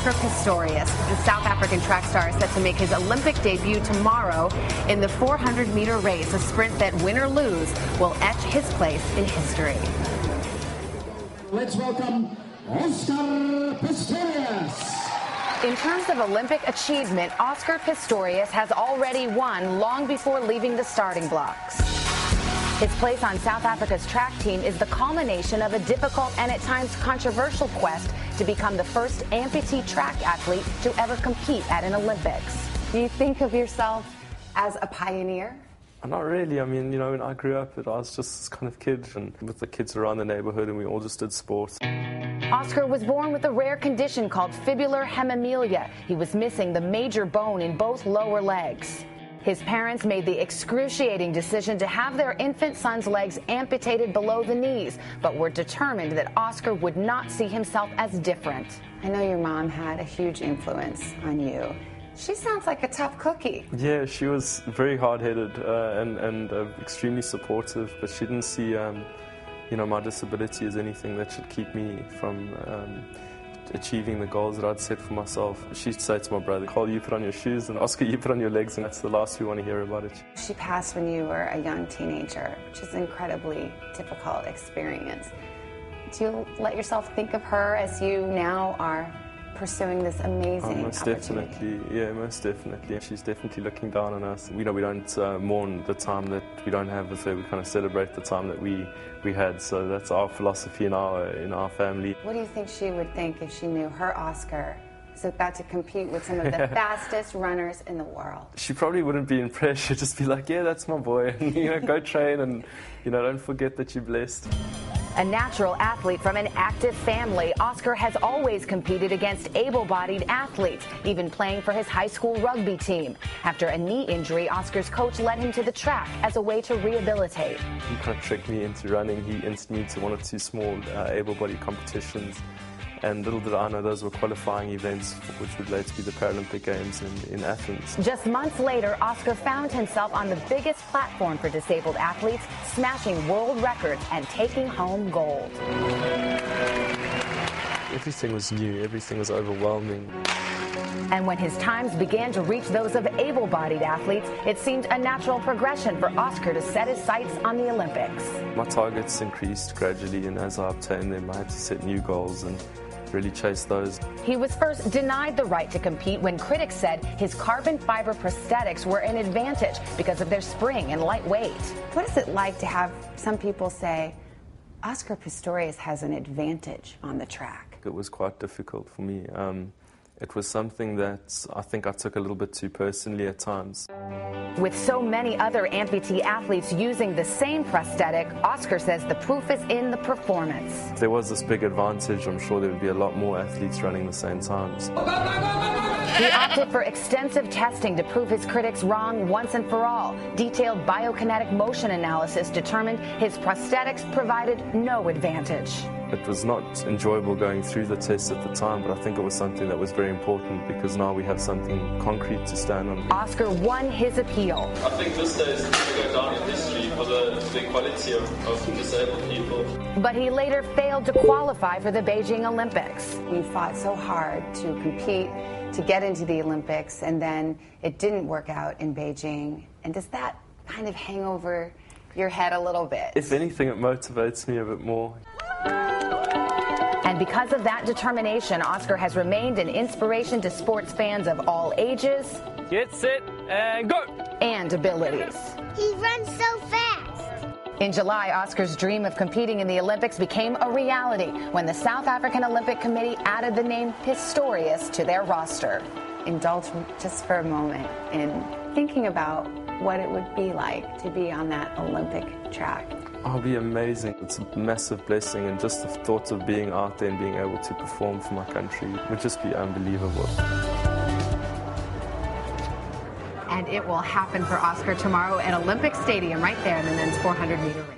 Oscar Pistorius. The South African track star is set to make his Olympic debut tomorrow in the 400-meter race, a sprint that, win or lose, will etch his place in history. Let's welcome Oscar Pistorius. In terms of Olympic achievement, Oscar Pistorius has already won long before leaving the starting blocks. His place on South Africa's track team is the culmination of a difficult and at times controversial quest to become the first amputee track athlete to ever compete at an Olympics. Do you think of yourself as a pioneer? Not really. I mean, you know, when I grew up, I was just this kind of kid, and with the kids around the neighborhood, and we all just did sports. Oscar was born with a rare condition called fibular hemimelia. He was missing the major bone in both lower legs. His parents made the excruciating decision to have their infant son's legs amputated below the knees, but were determined that Oscar would not see himself as different. I know your mom had a huge influence on you. She sounds like a tough cookie. Yeah, she was very hard-headed and extremely supportive, but she didn't see, you know, my disability as anything that should keep me from achieving the goals that I'd set for myself. She'd say to my brother, Cole, you put on your shoes, and Oscar, you put on your legs, and that's the last we want to hear about it. She passed when you were a young teenager, which is an incredibly difficult experience. Do you let yourself think of her as you now are pursuing this amazing most opportunity? Definitely, yeah, most definitely. She's definitely looking down on us. We know we don't mourn the time that we don't have with her. We kind of celebrate the time that we had. So that's our philosophy in our family. What do you think she would think if she knew her Oscar is about to compete with some of the fastest runners in the world? She probably wouldn't be impressed. She'd just be like, yeah, that's my boy. And, you know, go train, and, you know, don't forget that you're blessed. A natural athlete from an active family, Oscar has always competed against able-bodied athletes, even playing for his high school rugby team. After a knee injury, Oscar's coach led him to the track as a way to rehabilitate. He kind of tricked me into running. He entered me to one or two small able-bodied competitions. And little did I know those were qualifying events, which would later be the Paralympic Games in Athens. Just months later, Oscar found himself on the biggest platform for disabled athletes, smashing world records and taking home gold. Everything was new, everything was overwhelming. And when his times began to reach those of able-bodied athletes, it seemed a natural progression for Oscar to set his sights on the Olympics. My targets increased gradually, and as I obtained them, I had to set new goals and really chase those. He was first denied the right to compete when critics said his carbon fiber prosthetics were an advantage because of their spring and light weight. What is it like to have some people say, Oscar Pistorius has an advantage on the track? It was quite difficult for me. It was something that I think I took a little bit too personally at times. With so many other amputee athletes using the same prosthetic, Oscar says the proof is in the performance. If there was this big advantage, I'm sure there would be a lot more athletes running the same times. He opted for extensive testing to prove his critics wrong once and for all. Detailed biokinetic motion analysis determined his prosthetics provided no advantage. It was not enjoyable going through the tests at the time, but I think it was something that was very important because now we have something concrete to stand on. Oscar won his appeal. I think this day is going to go down in history for the equality of disabled people. But he later failed to qualify for the Beijing Olympics. You fought so hard to compete, to get into the Olympics, and then it didn't work out in Beijing. And does that kind of hang over your head a little bit? If anything, it motivates me a bit more. And because of that determination, Oscar has remained an inspiration to sports fans of all ages, get set, and go! And abilities. He runs so fast. In July, Oscar's dream of competing in the Olympics became a reality when the South African Olympic Committee added the name Pistorius to their roster. Indulge just for a moment in thinking about what it would be like to be on that Olympic track. Oh, it'll be amazing. It's a massive blessing, and just the thought of being out there and being able to perform for my country would just be unbelievable. And it will happen for Oscar tomorrow at Olympic Stadium right there in the men's 400-meter race.